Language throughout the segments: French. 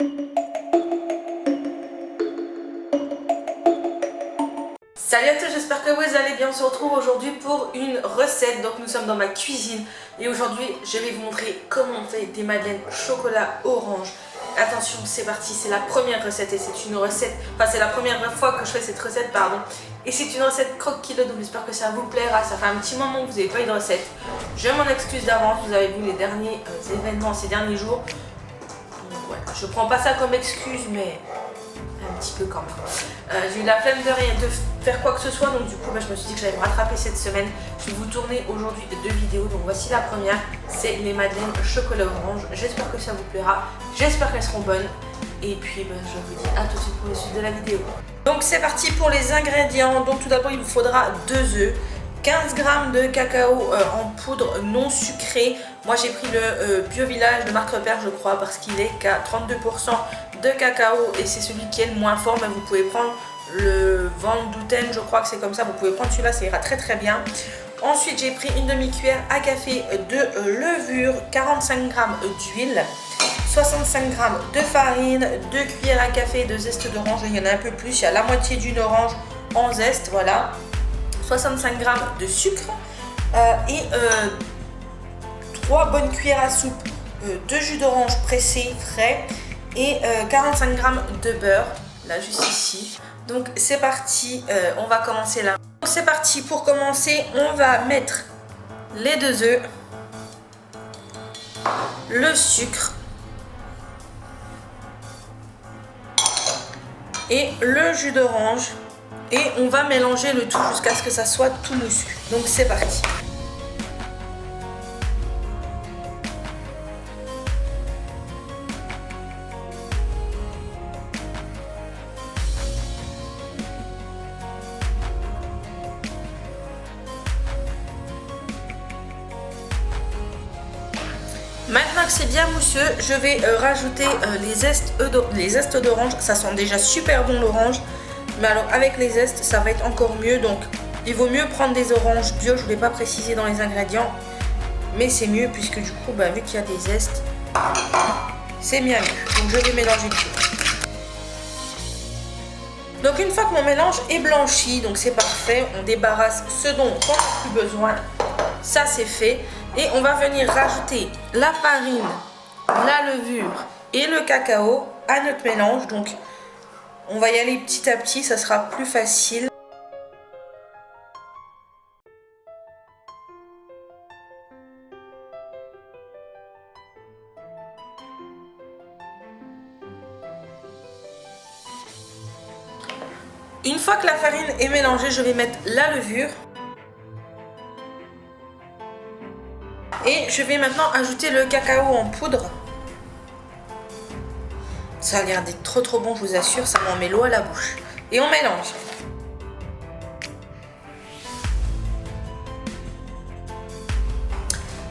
Salut à tous, j'espère que vous allez bien. On se retrouve aujourd'hui pour une recette. Donc nous sommes dans ma cuisine et aujourd'hui je vais vous montrer comment on fait des madeleines chocolat orange. Attention, c'est parti, c'est la première recette et c'est une recette, enfin c'est la première fois que je fais cette recette, pardon. Et c'est une recette croque-kilo, donc j'espère que ça vous plaira. Ça fait un petit moment que vous n'avez pas eu de recette. Je m'en excuse d'avance, vous avez vu les derniers événements ces derniers jours. Donc voilà, je prends pas ça comme excuse, mais un petit peu quand même. J'ai eu la flemme de faire quoi que ce soit, donc du coup je me suis dit que j'allais me rattraper cette semaine. Je vais vous tourner aujourd'hui 2 vidéos, donc voici la première, c'est les madeleines chocolat orange. J'espère que ça vous plaira, j'espère qu'elles seront bonnes. Et puis je vous dis à tout de suite pour la suite de la vidéo. Donc c'est parti pour les ingrédients. Donc tout d'abord il vous faudra 2 œufs, 15 g de cacao en poudre non sucré. Moi j'ai pris le Bio Village de marque Repère, je crois, parce qu'il est qu'à 32% de cacao et c'est celui qui est le moins fort, mais vous pouvez prendre le Van Douten, je crois que c'est comme ça, vous pouvez prendre celui-là, ça ira très très bien. Ensuite j'ai pris une demi-cuillère à café de levure, 45 g d'huile, 65 g de farine, 2 cuillères à café de zeste d'orange, il y en a un peu plus, il y a la moitié d'une orange en zeste, voilà, 65 g de sucre et 3 bonnes cuillères à soupe de jus d'orange pressé frais et 45 g de beurre, là juste ici. Donc c'est parti, on va commencer là. C'est parti, pour commencer on va mettre les 2 œufs, le sucre et le jus d'orange et on va mélanger le tout jusqu'à ce que ça soit tout moussu. Donc c'est parti. Maintenant que c'est bien mousseux, je vais rajouter les zestes d'orange. Ça sent déjà super bon l'orange, mais alors avec les zestes ça va être encore mieux. Donc il vaut mieux prendre des oranges bio, je ne l'ai pas précisé dans les ingrédients, mais c'est mieux puisque du coup vu qu'il y a des zestes, c'est bien mieux. Donc je vais mélanger tout. Donc une fois que mon mélange est blanchi, donc c'est parfait, on débarrasse ce dont on n'a plus besoin. Ça c'est fait. Et on va venir rajouter la farine, la levure et le cacao à notre mélange. Donc on va y aller petit à petit, ça sera plus facile. Une fois que la farine est mélangée, je vais mettre la levure. Et je vais maintenant ajouter le cacao en poudre. Ça a l'air d'être trop bon, je vous assure, ça m'en met l'eau à la bouche. Et on mélange.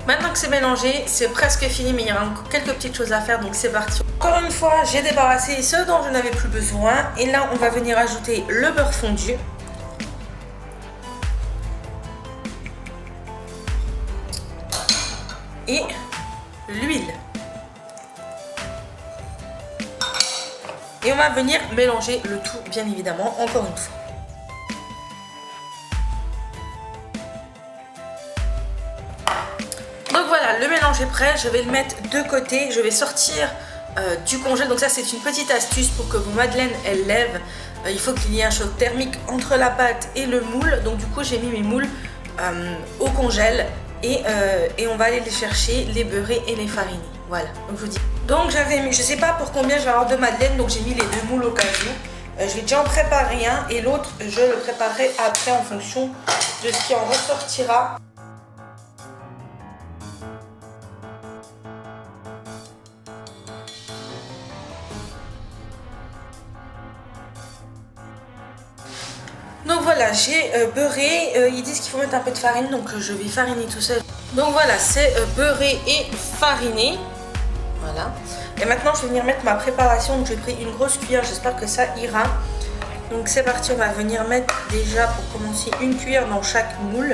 Maintenant que c'est mélangé, c'est presque fini, mais il y a encore quelques petites choses à faire, donc c'est parti. Encore une fois, j'ai débarrassé ce dont je n'avais plus besoin. Et là, on va venir ajouter le beurre fondu. Et l'huile. Et on va venir mélanger le tout, bien évidemment, encore une fois. Donc voilà, le mélange est prêt, je vais le mettre de côté, je vais sortir du congèle. Donc ça c'est une petite astuce pour que vos madeleines elles lèvent. Il faut qu'il y ait un choc thermique entre la pâte et le moule. Donc du coup j'ai mis mes moules au congèle. Et on va aller les chercher, les beurrer et les fariner. Voilà, donc je vous dis. Donc j'avais mis, je sais pas pour combien je vais avoir de madeleine, donc j'ai mis les 2 moules au cas où. Je vais déjà en préparer un et l'autre je le préparerai après en fonction de ce qui en ressortira. Donc voilà, j'ai beurré, ils disent qu'il faut mettre un peu de farine, donc je vais fariner tout ça. Donc voilà, c'est beurré et fariné. Voilà. Et maintenant je vais venir mettre ma préparation, donc j'ai pris une grosse cuillère, j'espère que ça ira. Donc c'est parti, on va venir mettre déjà pour commencer une cuillère dans chaque moule.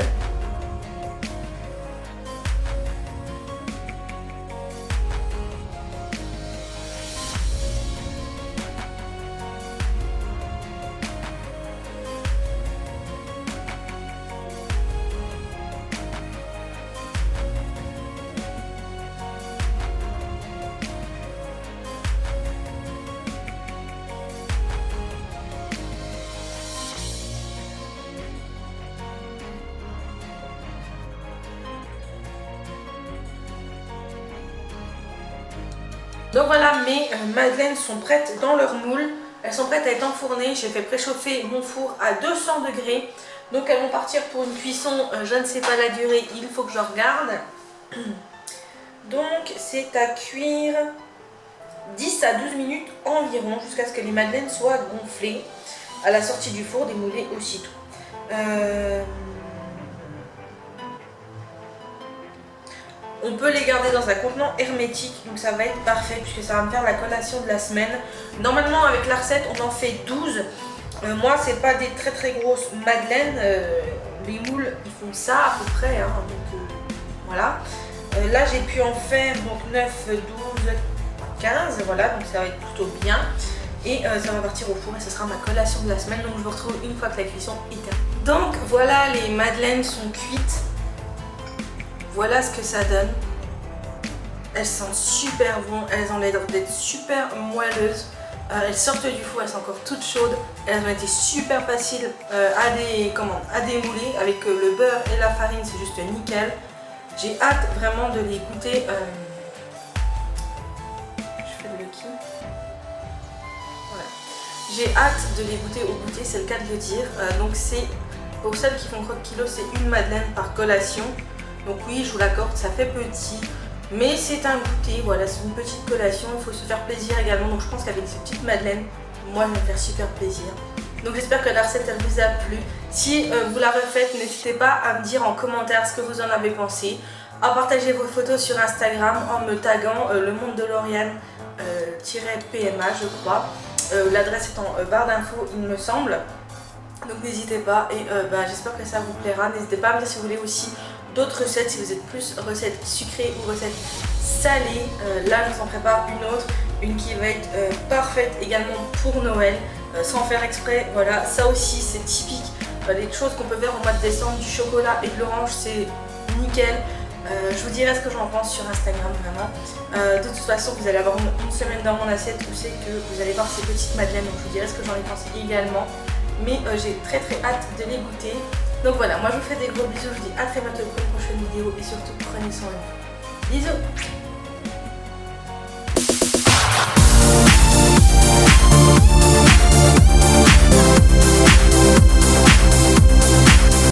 Donc voilà, mes madeleines sont prêtes dans leur moule. Elles sont prêtes à être enfournées. J'ai fait préchauffer mon four à 200 degrés. Donc elles vont partir pour une cuisson, je ne sais pas la durée, il faut que je regarde. Donc c'est à cuire 10 à 12 minutes environ jusqu'à ce que les madeleines soient gonflées à la sortie du four, démoulées aussitôt. On peut les garder dans un contenant hermétique, donc ça va être parfait puisque ça va me faire la collation de la semaine. Normalement avec la recette on en fait 12. Moi c'est pas des très grosses madeleines, les moules ils font ça à peu près, hein, donc voilà. Là j'ai pu en faire donc 9, 12, 15, voilà, donc ça va être plutôt bien. Et ça va partir au four et ce sera ma collation de la semaine, donc je vous retrouve une fois que la cuisson est terminée. Donc voilà, les madeleines sont cuites. Voilà ce que ça donne. Elles sentent super bon, elles ont l'air d'être super moelleuses. Elles sortent du four, elles sont encore toutes chaudes. Elles ont été super faciles à démouler avec le beurre et la farine, c'est juste nickel. J'ai hâte vraiment de les goûter. Je fais de Lucky. Voilà. J'ai hâte de les goûter au goûter, c'est le cas de le dire. Donc c'est pour celles qui font croque-kilo, c'est une madeleine par collation. Donc oui, je vous l'accorde, ça fait petit, mais c'est un goûter, voilà, c'est une petite collation, il faut se faire plaisir également. Donc je pense qu'avec ces petites madeleines, moi je vais me faire super plaisir. Donc j'espère que la recette elle vous a plu. Si vous la refaites, n'hésitez pas à me dire en commentaire ce que vous en avez pensé, à partager vos photos sur Instagram en me taguant le monde de Lauriane PMA je crois. L'adresse est en barre d'infos il me semble. Donc n'hésitez pas et j'espère que ça vous plaira. N'hésitez pas à me dire si vous voulez aussi d'autres recettes, si vous êtes plus recettes sucrées ou recettes salées. Là je vous en prépare une autre, une qui va être parfaite également pour Noël, sans faire exprès. Voilà, ça aussi c'est typique des choses qu'on peut faire au mois de décembre, du chocolat et de l'orange, c'est nickel. Je vous dirai ce que j'en pense sur Instagram vraiment. De toute façon vous allez avoir une semaine dans mon assiette où c'est que vous allez voir ces petites madeleines, donc je vous dirai ce que j'en ai pensé également. Mais j'ai très hâte de les goûter. Donc voilà, moi je vous fais des gros bisous, je vous dis à très bientôt pour une prochaine vidéo et surtout prenez soin de vous. Bisous!